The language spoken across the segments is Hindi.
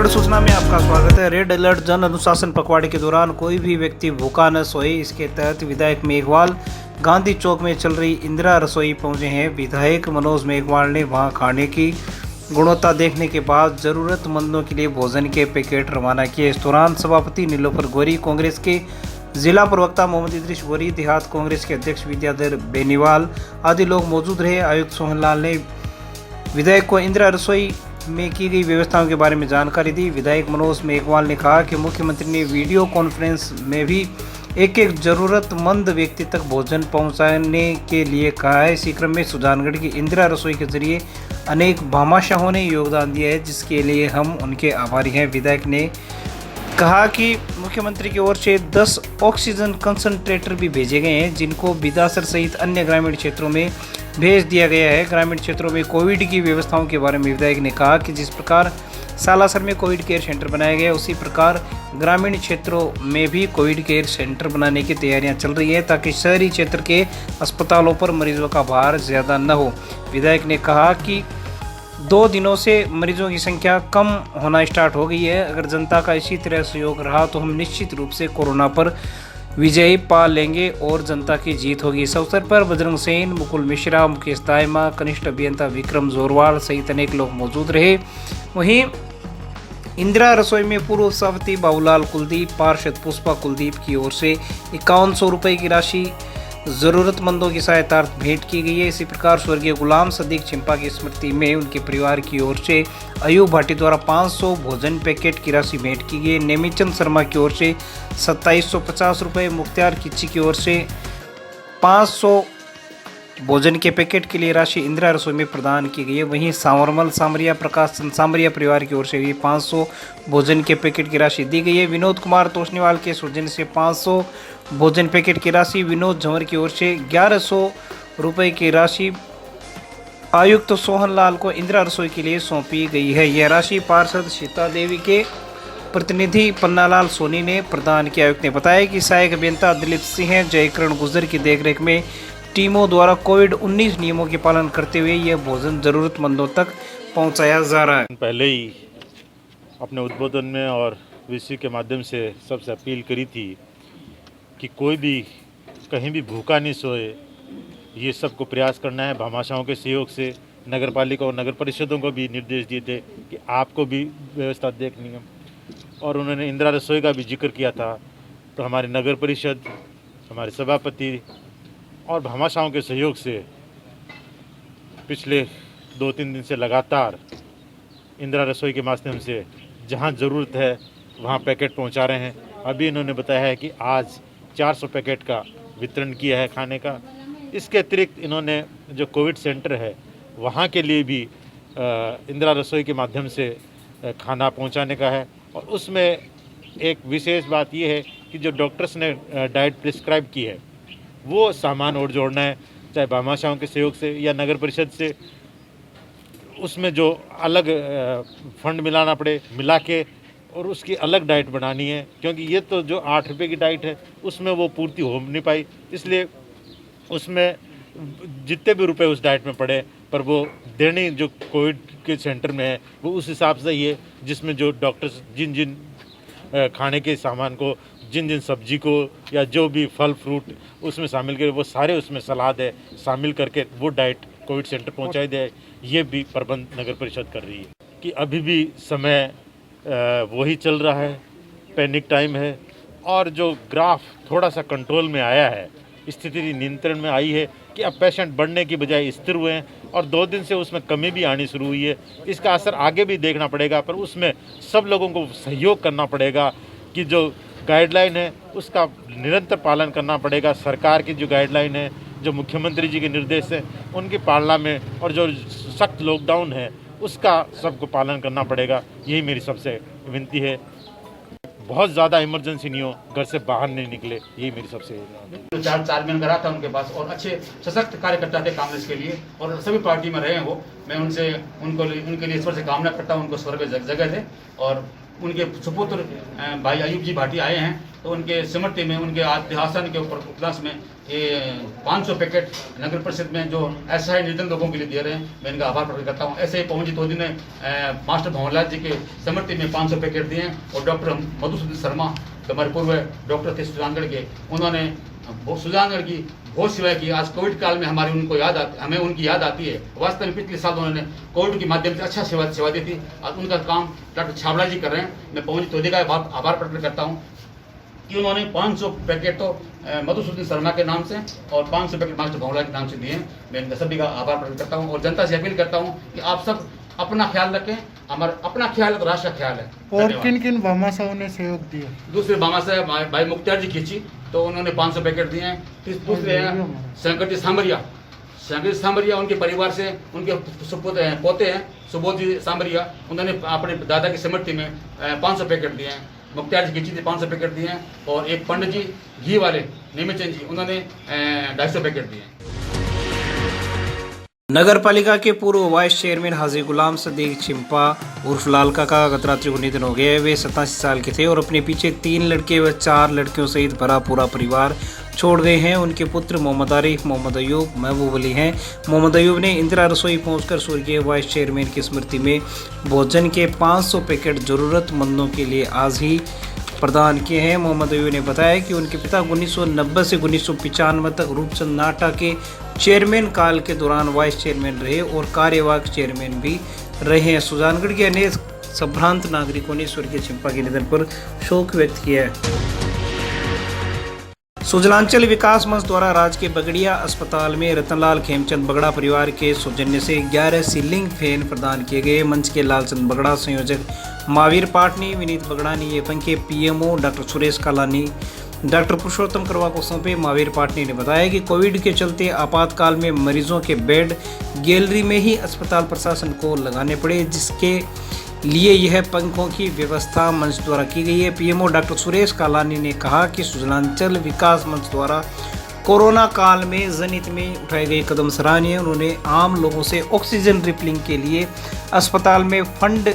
छत्तीसगढ़ सूचना में आपका स्वागत है। रेड अलर्ट जन अनुशासन पखवाड़े के दौरान कोई भी व्यक्ति भूखा न सोए, इसके तहत विधायक मेघवाल गांधी चौक में चल रही इंदिरा रसोई पहुंचे हैं। विधायक मनोज मेघवाल ने वहां खाने की गुणवत्ता देखने के बाद जरूरतमंदों के लिए भोजन के पैकेट रवाना किए। इस दौरान सभापति नीलोफर गोरी, कांग्रेस के जिला प्रवक्ता मोहम्मद इदरीस गोरी, देहात कांग्रेस के अध्यक्ष विद्याधर बेनीवाल आदि लोग मौजूद रहे। आयुक्त सोहनलाल ने विधायक को इंदिरा रसोई में की गई व्यवस्थाओं के बारे में जानकारी दी। विधायक मनोज मेघवाल ने कहा कि मुख्यमंत्री ने वीडियो कॉन्फ्रेंस में भी एक जरूरतमंद व्यक्ति तक भोजन पहुंचाने के लिए कहा है। इसी क्रम में सुजानगढ़ की इंदिरा रसोई के जरिए अनेक भामाशाहों ने योगदान दिया है, जिसके लिए हम उनके आभारी हैं। विधायक ने कहा कि मुख्यमंत्री की ओर से 10 ऑक्सीजन कंसंट्रेटर भी भेजे गए हैं, जिनको बिदासर सहित अन्य ग्रामीण क्षेत्रों में भेज दिया गया है। ग्रामीण क्षेत्रों में कोविड की व्यवस्थाओं के बारे में विधायक ने कहा कि जिस प्रकार सालासर में कोविड केयर सेंटर बनाया गया, उसी प्रकार ग्रामीण क्षेत्रों में भी कोविड केयर सेंटर बनाने की तैयारियां चल रही हैं, ताकि शहरी क्षेत्र के अस्पतालों पर मरीजों का भार ज़्यादा न हो। विधायक ने कहा कि 2 दिनों से मरीजों की संख्या कम होना स्टार्ट हो गई है। अगर जनता का इसी तरह सहयोग रहा तो हम निश्चित रूप से कोरोना पर विजय पा लेंगे और जनता की जीत होगी। इस अवसर पर बजरंग सेन, मुकुल मिश्रा, मुकेश दायमा, कनिष्ठ अभियंता विक्रम जोरवाल सहित अनेक लोग मौजूद रहे। वहीं इंदिरा रसोई में पूर्व सभापति बाबूलाल कुलदीप, पार्षद पुष्पा कुलदीप की ओर से 5100 रुपये की राशि जरूरतमंदों की सहायतार्थ भेंट की गई है। इसी प्रकार स्वर्गीय गुलाम सदीक चिंपा की स्मृति में उनके परिवार की ओर से अयूब भाटी द्वारा 500 भोजन पैकेट की राशि भेंट की गई। नेमीचंद शर्मा की ओर से 2750 रुपये, मुख्तियार किच्ची की ओर से 500 भोजन के पैकेट के लिए राशि इंदिरा रसोई में प्रदान की गई है। वहीं सांवरमल सामरिया प्रकाश सामरिया परिवार की ओर से भी 500 भोजन के पैकेट की राशि दी गई है। विनोद कुमार तोशनीवाल के सौजन्य से 500 भोजन पैकेट की राशि, विनोद झंवर की ओर से 1100 रुपये की राशि आयुक्त सोहनलाल को इंदिरा रसोई के लिए सौंपी गई है। यह राशि पार्षद सीता देवी के प्रतिनिधि पन्नालाल सोनी ने प्रदान किया। आयुक्त ने बताया कि सहायक अभियंता दिलीप सिंह, जयकरण गुजर की देखरेख में टीमों द्वारा कोविड-19 नियमों के पालन करते हुए यह भोजन जरूरतमंदों तक पहुंचाया जा रहा है। पहले ही अपने उद्बोधन में और वीसी के माध्यम से सबसे अपील करी थी कि कोई भी कहीं भी भूखा नहीं सोए, ये सबको प्रयास करना है। भामाशाहों के सहयोग से नगर पालिका और नगर परिषदों को भी निर्देश दिए थे कि आपको भी व्यवस्था देखनी है, और उन्होंने इंदिरा रसोई का भी जिक्र किया था। तो हमारे नगर परिषद, हमारे सभापति और भामाशाहों के सहयोग से पिछले 2-3 दिन से लगातार इंदिरा रसोई के माध्यम से जहां ज़रूरत है वहां पैकेट पहुंचा रहे हैं। अभी इन्होंने बताया है कि आज 400 पैकेट का वितरण किया है खाने का। इसके अतिरिक्त इन्होंने जो कोविड सेंटर है वहां के लिए भी इंदिरा रसोई के माध्यम से खाना पहुंचाने का है। और उसमें एक विशेष बात यह है कि जो डॉक्टर्स ने डाइट प्रिस्क्राइब की है वो सामान और जोड़ना है, चाहे भामाशाहों के सहयोग से या नगर परिषद से। उसमें जो अलग फंड मिलाना पड़े, मिला के और उसकी अलग डाइट बनानी है, क्योंकि ये तो जो 8 रुपये की डाइट है उसमें वो पूर्ति हो नहीं पाई। इसलिए उसमें जितने भी रुपए उस डाइट में पड़े, पर वो देनी जो कोविड के सेंटर में है वो उस हिसाब से ही है, जिसमें जो डॉक्टर्स जिन जिन खाने के सामान को, जिन जिन सब्जी को या जो भी फल फ्रूट उसमें शामिल करे, वो सारे उसमें सलाद है शामिल करके वो डाइट कोविड सेंटर पहुंचाई दे। ये भी प्रबंध नगर परिषद कर रही है कि अभी भी समय वही चल रहा है, पैनिक टाइम है, और जो ग्राफ थोड़ा सा कंट्रोल में आया है, स्थिति नियंत्रण में आई है कि अब पेशेंट बढ़ने की बजाय स्थिर हुए हैं, और 2 दिन से उसमें कमी भी आनी शुरू हुई है। इसका असर आगे भी देखना पड़ेगा, पर उसमें सब लोगों को सहयोग करना पड़ेगा कि जो गाइडलाइन है उसका निरंतर पालन करना पड़ेगा। सरकार की जो गाइडलाइन है, जो मुख्यमंत्री जी के निर्देश हैं, उनकी पालना में, और जो सख्त लॉकडाउन है उसका सबको पालन करना पड़ेगा। यही मेरी सबसे विनती है। बहुत ज़्यादा इमरजेंसी नहीं हो, घर से बाहर नहीं निकले, यही मेरी सबसे। 4 महीने रहा था उनके पास, और अच्छे सशक्त कार्यकर्ता थे कांग्रेस के लिए, और सभी पार्टी में रहे हैं वो। मैं उनके लिए ईश्वर से कामना करता हूँ, उनको स्वर्ग जगह दे। और उनके सुपुत्र भाई अयूब जी भाटी आए हैं, तो उनके स्मृति में, उनके देहासन के ऊपर उपलक्ष्य में ये 500 पैकेट नगर परिषद में जो असहाय निर्धन लोगों के लिए दे रहे हैं, मैं इनका आभार प्रकट करता हूँ। ऐसे ही पवन जी तोदी ने मास्टर भंवरलाल जी के समृद्धि में 500 पैकेट दिए हैं, और डॉक्टर मधुसूदन शर्मा जो हमारे पूर्व डॉक्टर थे सुजानगढ़ के, उन्होंने सुजानगढ़ की बहुत सेवा की। आज कोविड काल में हमें उनकी याद आती है। वास्तव में पिछले साल उन्होंने कोविड के माध्यम से अच्छा सेवा दी थी। आज उनका काम डॉक्टर छाबड़ा जी कर रहे हैं। मैं पवन जी तोदी का आभार प्रकट करता हूँ कि उन्होंने 500 पैकेट तो मधुसूदन शर्मा के नाम से और 500 पैकेट मास्टर भंवरलाल के नाम से दिए हैं। मैं इनका सभी का आभार प्रकट करता हूँ, और जनता से अपील करता हूँ कि आप सब अपना ख्याल रखें। हमारा अपना ख्याल है तो राष्ट्र का ख्याल है। और किन किन भामाशाहों ने सहयोग दिया? दूसरे भामाशाह भाई मुख्तार जी खींची, तो उन्होंने 500 पैकेट दिए हैं। दूसरे हैं शंकर जी सांबरिया, उनके परिवार से उनके पोते हैं सुबोध जी सांबरिया, उन्होंने अपने दादा की समृद्धि में 500 पैकेट दिए हैं। मुख्तार जी खींची 500 पैकेट दिए हैं, और एक पंडित जी घी वाले नेमीचंद जी, उन्होंने 250 पैकेट दिए हैं। नगर पालिका के पूर्व वाइस चेयरमैन हाजी गुलाम सदीक चिंपा उर्फ लाल काका गत रात्रि को निधन हो गए। वे 87 साल के थे और अपने पीछे 3 लड़के व 4 लड़कियों सहित भरा पूरा परिवार छोड़ गए हैं। उनके पुत्र मोहम्मद आरिफ, मोहम्मद अयूब, महबूब अली हैं। मोहम्मद अयूब ने इंदिरा रसोई पहुंचकर स्वर्गीय वाइस चेयरमैन की स्मृति में भोजन के 500 पैकेट जरूरतमंदों के लिए आज ही प्रदान किए हैं। मोहम्मद अयूब ने बताया कि उनके पिता 1990 से 1995 तक रूपचंद नाटा के चेयरमैन काल के दौरान वाइस चेयरमैन रहे और कार्यवाहक चेयरमैन भी रहे हैं। सुजानगढ़ के अनेक संभ्रांत नागरिकों ने स्वर्गीय चिंपा के निधन पर शोक व्यक्त किया है। सुजलांचल विकास मंच द्वारा राजकीय बगड़िया अस्पताल में रतनलाल खेमचंद बगड़ा परिवार के सौजन्य से 11 सीलिंग फैन प्रदान किए गए। मंच के लालचंद बगड़ा, संयोजक महावीर पाटनी, विनीत बगड़ानी, ये पंखे PMO doctor Suresh Kalani, doctor Purushottam Karwa को सौंपे। महावीर पाटनी ने बताया कि कोविड के चलते आपातकाल में मरीजों के बेड गैलरी में ही अस्पताल प्रशासन को लगाने पड़े, जिसके लिए यह पंखों की व्यवस्था मंच द्वारा की गई है। पीएमओ डॉक्टर सुरेश कालानी ने कहा कि सुजलांचल विकास मंच द्वारा कोरोना काल में जनित में उठाए गए कदम सराहनीय। उन्होंने आम लोगों से ऑक्सीजन रिफिलिंग के लिए अस्पताल में फंड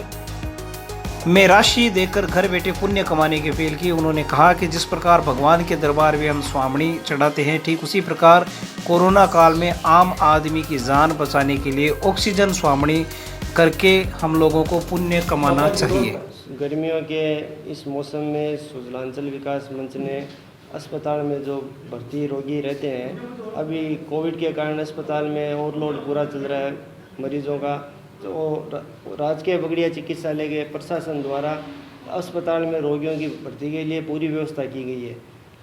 में राशि देकर घर बैठे पुण्य कमाने की अपील की। उन्होंने कहा कि जिस प्रकार भगवान के दरबार में हम स्वामणी चढ़ाते हैं, ठीक उसी प्रकार कोरोना काल में आम आदमी की जान बचाने के लिए ऑक्सीजन स्वामणी करके हम लोगों को पुण्य कमाना चाहिए। गर्मियों के इस मौसम में सुजलांचल विकास मंच ने अस्पताल में जो भर्ती रोगी रहते हैं, अभी कोविड के कारण अस्पताल में ओवरलोड पूरा चल रहा है मरीजों का, तो राजकीय बगड़िया चिकित्सालय के प्रशासन द्वारा अस्पताल में रोगियों की भर्ती के लिए पूरी व्यवस्था की गई है।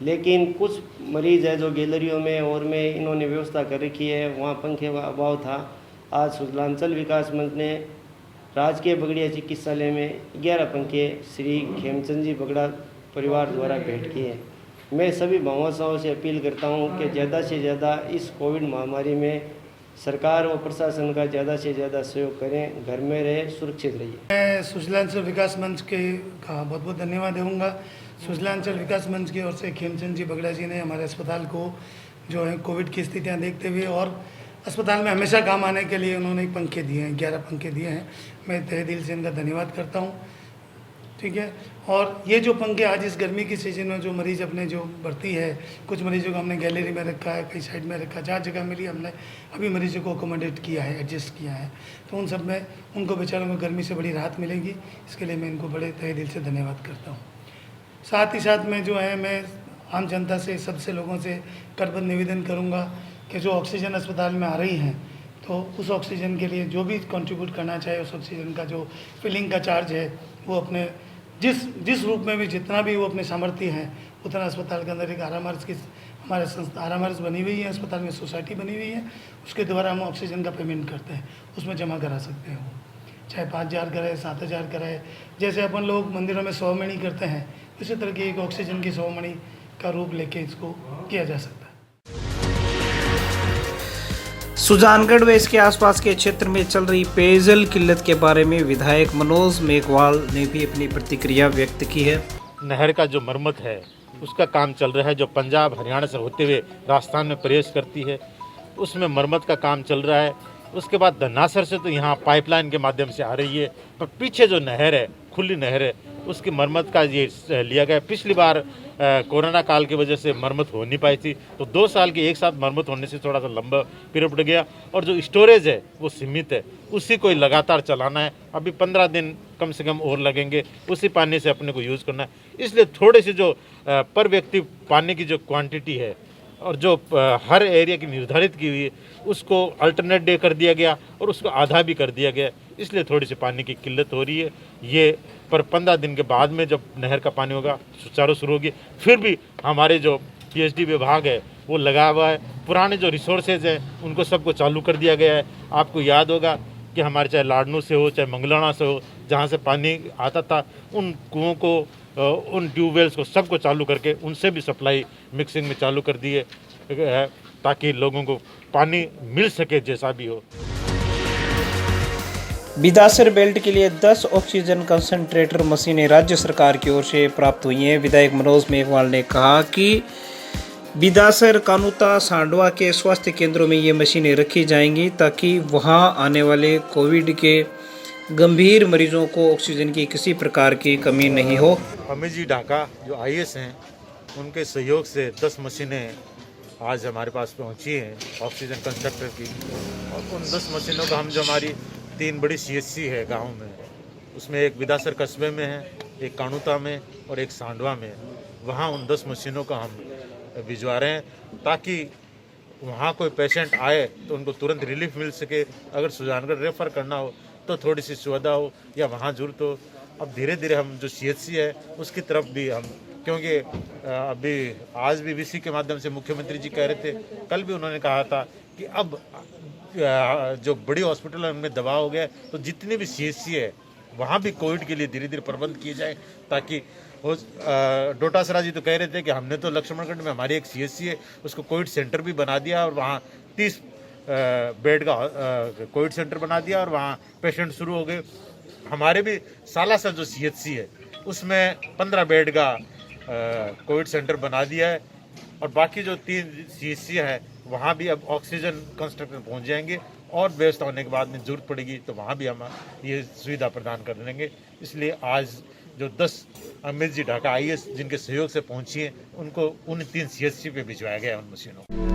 लेकिन कुछ मरीज़ है जो गैलरियों में और में इन्होंने व्यवस्था कर रखी है, वहाँ पंखे का अभाव था। आज सुजलांचल विकास मंच ने राजकीय बगड़िया चिकित्सालय में 11 पंखे श्री खेमचंद जी बगड़ा परिवार द्वारा भेंट किए हैं। मैं सभी भामाशाहों से अपील करता हूं कि ज़्यादा से ज़्यादा इस कोविड महामारी में सरकार और प्रशासन का ज़्यादा से ज़्यादा सहयोग करें, घर में रहे, सुरक्षित रहिए। मैं सुजलांचल विकास मंच के का बहुत बहुत धन्यवाद दूँगा। सुजलांचल विकास मंच की ओर से खेमचंद जी बगड़ा जी ने हमारे अस्पताल को जो है कोविड की स्थितियाँ देखते हुए और अस्पताल में हमेशा काम आने के लिए उन्होंने पंखे दिए हैं, 11 पंखे दिए हैं। मैं तहे दिल से इनका धन्यवाद करता हूँ। ठीक है, और ये जो पंखे आज इस गर्मी की सीजन में जो मरीज़ अपने जो भर्ती है, कुछ मरीजों को हमने गैलरी में रखा है, कई साइड में रखा, जहाँ जगह मिली हमने अभी मरीजों को अकोमोडेट किया है, एडजस्ट किया है। तो उन सब में उनको बेचारों को गर्मी से बड़ी राहत मिलेगी, इसके लिए मैं इनको बड़े तहे दिल से धन्यवाद करता हूँ। साथ ही साथ में जो है मैं आम जनता से, सबसे लोगों से करबद्ध निवेदन करूँगा कि जो ऑक्सीजन अस्पताल में आ रही हैं, तो उस ऑक्सीजन के लिए जो भी कंट्रीब्यूट करना चाहे, उस ऑक्सीजन का जो फिलिंग का चार्ज है वो अपने जिस रूप में भी जितना भी वो अपने सामर्थ्य हैं उतना अस्पताल के अंदर एक आरामर्स की हमारे संस्था आरामर्स बनी हुई है, अस्पताल में सोसाइटी बनी हुई है, उसके द्वारा हम ऑक्सीजन का पेमेंट करते हैं, उसमें जमा करा सकते हैं। वो चाहे 5,000 कराए, 7,000 कराए, जैसे अपन लोग मंदिरों में 100 मणि करते हैं, इसी तरह की एक ऑक्सीजन की 100 मणि का रूप लेके इसको किया जा सकता है। सुजानगढ़ व इसके आसपास के क्षेत्र में चल रही पेयजल किल्लत के बारे में विधायक मनोज मेघवाल ने भी अपनी प्रतिक्रिया व्यक्त की है। नहर का जो मरम्मत है उसका काम चल रहा है, जो पंजाब हरियाणा से होते हुए राजस्थान में प्रवेश करती है, उसमें मरम्मत का काम चल रहा है। उसके बाद धन्नासर से तो यहाँ पाइपलाइन के माध्यम से आ रही है, पर पीछे जो नहर है, खुली नहर है, उसकी मरम्मत का ये लिया गया। पिछली बार कोरोना काल की वजह से मरम्मत हो नहीं पाई थी, तो 2 साल की एक साथ मरम्मत होने से थोड़ा सा लंबा पीरियड पड़ गया। और जो स्टोरेज है वो सीमित है, उसी को लगातार चलाना है। अभी 15 दिन कम से कम और लगेंगे, उसी पानी से अपने को यूज़ करना है। इसलिए थोड़े से जो पर व्यक्ति पानी की जो क्वांटिटी है और जो हर एरिया की निर्धारित की हुई है, उसको अल्टरनेट डे कर दिया गया और उसको आधा भी कर दिया गया। इसलिए थोड़ी सी पानी की किल्लत हो रही है। ये पर 15 दिन के बाद में जब नहर का पानी होगा सुचारू शुरू होगी। फिर भी हमारे जो पीएचडी विभाग है वो लगा हुआ है। पुराने जो रिसोर्सेज हैं उनको सबको चालू कर दिया गया है। आपको याद होगा कि हमारे चाहे लाडनू से हो चाहे मंगलाना से हो, जहाँ से पानी आता था, उन कुओं को उन ट्यूबवेल्स को सबको चालू करके उनसे भी सप्लाई मिक्सिंग में चालू कर दी है, ताकि लोगों को पानी मिल सके जैसा भी हो। बिदासर बेल्ट के लिए 10 ऑक्सीजन कंसंट्रेटर मशीनें राज्य सरकार की ओर से प्राप्त हुई हैं। विधायक मनोज मेघवाल ने कहा कि बिदासर, कानूता, सांडवा के स्वास्थ्य केंद्रों में ये मशीनें रखी जाएंगी ताकि वहां आने वाले कोविड के गंभीर मरीजों को ऑक्सीजन की किसी प्रकार की कमी नहीं हो। अमित जी ढाका जो IAS हैं, उनके सहयोग से 10 मशीनें आज हमारे पास पहुंची हैं ऑक्सीजन कंस्ट्रक्टर की। और उन 10 मशीनों का हम जो हमारी 3 बड़ी CHC है गांव में, उसमें एक बिदासर कस्बे में है, एक कानूता में और एक सांडवा में। वहाँ उन 10 मशीनों का हम भिजवा रहे हैं ताकि वहाँ कोई पेशेंट आए तो उनको तुरंत रिलीफ मिल सके। अगर सुजानगढ़ रेफ़र करना हो तो थोड़ी सी सुविधा हो या वहाँ जरूरत हो। अब धीरे धीरे हम जो CHC है उसकी तरफ भी हम, क्योंकि अभी आज भी VC के माध्यम से मुख्यमंत्री जी कह रहे थे, कल भी उन्होंने कहा था कि अब जो बड़ी हॉस्पिटल है उनमें दबाव हो गया, तो जितनी भी CHC है वहाँ भी कोविड के लिए धीरे धीरे प्रबंध किए जाए ताकि डोटासरा जी तो कह रहे थे कि हमने तो लक्ष्मणगढ़ में हमारी एक CHC है, उसको कोविड सेंटर भी बना दिया और वहाँ 30 बेड का कोविड सेंटर बना दिया और वहाँ पेशेंट शुरू हो गए। हमारे भी सालासर जो CHC है उसमें 15 बेड का कोविड सेंटर बना दिया है और बाकी जो 3 CHC है वहाँ भी अब ऑक्सीजन कंस्ट्रक्टर पहुँच जाएंगे और व्यवस्था होने के बाद में जरूरत पड़ेगी तो वहाँ भी हम ये सुविधा प्रदान कर देंगे। इसलिए आज जो 10 अमित जी ढाका IAS जिनके सहयोग से पहुँची हैं, उनको उन 3 CHC पे भिजवाया गया उन मशीनों को।